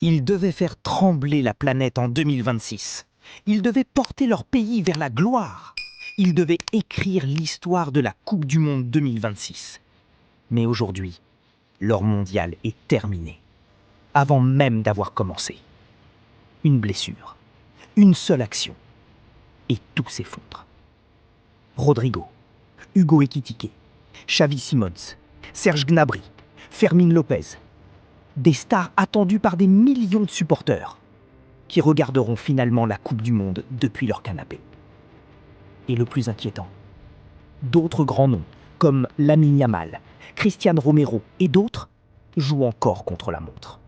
Ils devaient faire trembler la planète en 2026. Ils devaient porter leur pays vers la gloire. Ils devaient écrire l'histoire de la Coupe du Monde 2026. Mais aujourd'hui, leur mondial est terminé. Avant même d'avoir commencé. Une blessure. Une seule action. Et tout s'effondre. Rodrigo, Hugo Ekitike, Xavi Simons, Serge Gnabry, Fermín López. Des stars attendues par des millions de supporters qui regarderont finalement la Coupe du Monde depuis leur canapé. Et le plus inquiétant, d'autres grands noms, comme Lamine Yamal, Cristiano Romero et d'autres, jouent encore contre la montre.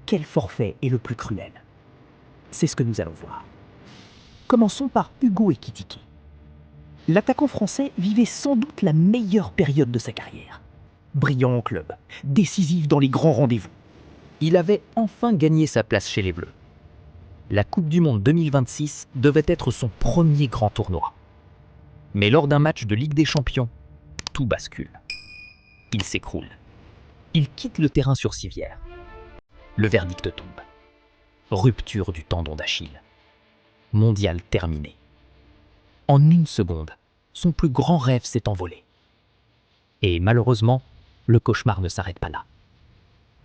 Quel forfait est le plus cruel? C'est ce que nous allons voir. Commençons par Hugo Ekitike. L'attaquant français vivait sans doute la meilleure période de sa carrière. Brillant en club, décisif dans les grands rendez-vous. Il avait enfin gagné sa place chez les Bleus. La Coupe du Monde 2026 devait être son premier grand tournoi. Mais lors d'un match de Ligue des Champions, tout bascule. Il s'écroule. Il quitte le terrain sur civière. Le verdict tombe. Rupture du tendon d'Achille. Mondial terminé. En une seconde, son plus grand rêve s'est envolé. Et malheureusement, le cauchemar ne s'arrête pas là.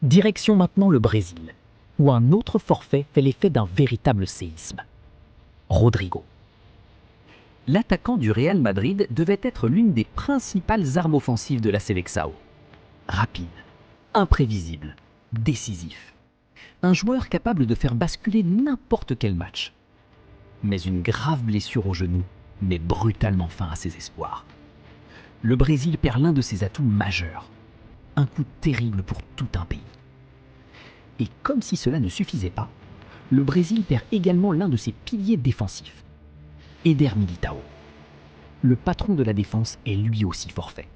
Direction maintenant le Brésil, où un autre forfait fait l'effet d'un véritable séisme. Rodrigo. L'attaquant du Real Madrid devait être l'une des principales armes offensives de la Seleção. Rapide, imprévisible, décisif. Un joueur capable de faire basculer n'importe quel match. Mais une grave blessure au genou met brutalement fin à ses espoirs. Le Brésil perd l'un de ses atouts majeurs. Un coup terrible pour tout un pays. Et comme si cela ne suffisait pas, le Brésil perd également l'un de ses piliers défensifs, Éder Militão. Le patron de la défense est lui aussi forfait.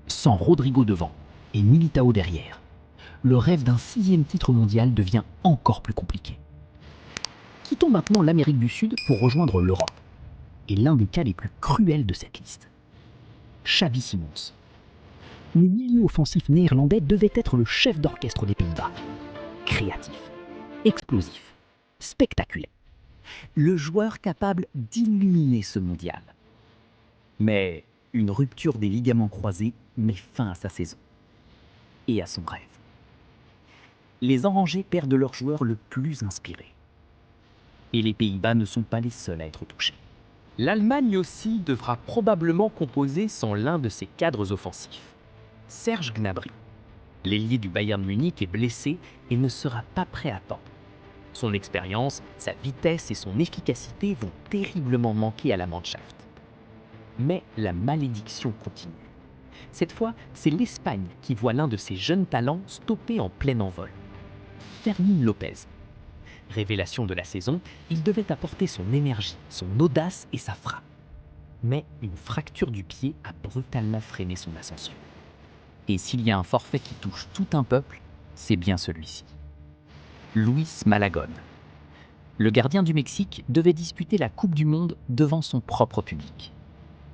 Sans Rodrigo devant et Militão derrière, le rêve d'un 6e titre mondial devient encore plus compliqué. Quittons maintenant l'Amérique du Sud pour rejoindre l'Europe, et l'un des cas les plus cruels de cette liste. Xavi Simons. Le milieu offensif néerlandais devait être le chef d'orchestre des Pays-Bas. Créatif, explosif, spectaculaire. Le joueur capable d'illuminer ce mondial. Mais une rupture des ligaments croisés met fin à sa saison. Et à son rêve. Les Orangers perdent leur joueur le plus inspiré. Et les Pays-Bas ne sont pas les seuls à être touchés. L'Allemagne aussi devra probablement composer sans l'un de ses cadres offensifs. Serge Gnabry. L'ailier du Bayern Munich est blessé et ne sera pas prêt à temps. Son expérience, sa vitesse et son efficacité vont terriblement manquer à la Mannschaft. Mais la malédiction continue. Cette fois, c'est l'Espagne qui voit l'un de ses jeunes talents stopper en plein envol. Fermín López. Révélation de la saison, il devait apporter son énergie, son audace et sa frappe. Mais une fracture du pied a brutalement freiné son ascension. Et s'il y a un forfait qui touche tout un peuple, c'est bien celui-ci. Luis Malagón. Le gardien du Mexique devait disputer la Coupe du Monde devant son propre public.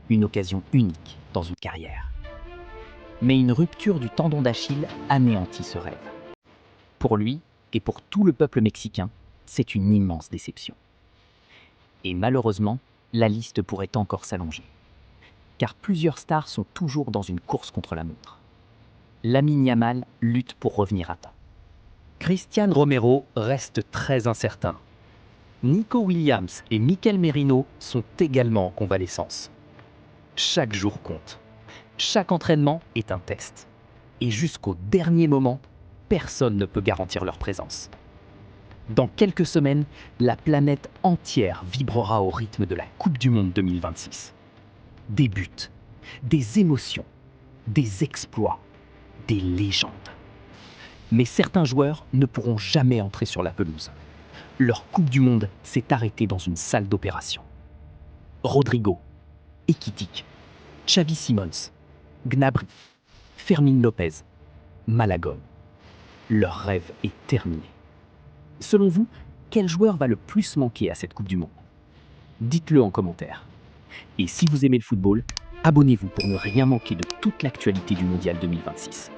Une occasion unique dans une carrière. Mais une rupture du tendon d'Achille anéantit ce rêve. Pour lui et pour tout le peuple mexicain, c'est une immense déception. Et malheureusement, la liste pourrait encore s'allonger. Car plusieurs stars sont toujours dans une course contre la montre. Lamine Yamal lutte pour revenir à temps. Cristiano Romero reste très incertain. Nico Williams et Mikel Merino sont également en convalescence. Chaque jour compte. Chaque entraînement est un test. Et jusqu'au dernier moment, personne ne peut garantir leur présence. Dans quelques semaines, la planète entière vibrera au rythme de la Coupe du Monde 2026. Des buts, des émotions, des exploits, des légendes. Mais certains joueurs ne pourront jamais entrer sur la pelouse. Leur Coupe du Monde s'est arrêtée dans une salle d'opération. Rodrigo, Ekitike, Xavi Simons, Gnabry, Fermín López, Malagón. Leur rêve est terminé. Selon vous, quel joueur va le plus manquer à cette Coupe du Monde? Dites-le en commentaire. Et si vous aimez le football, abonnez-vous pour ne rien manquer de toute l'actualité du Mondial 2026.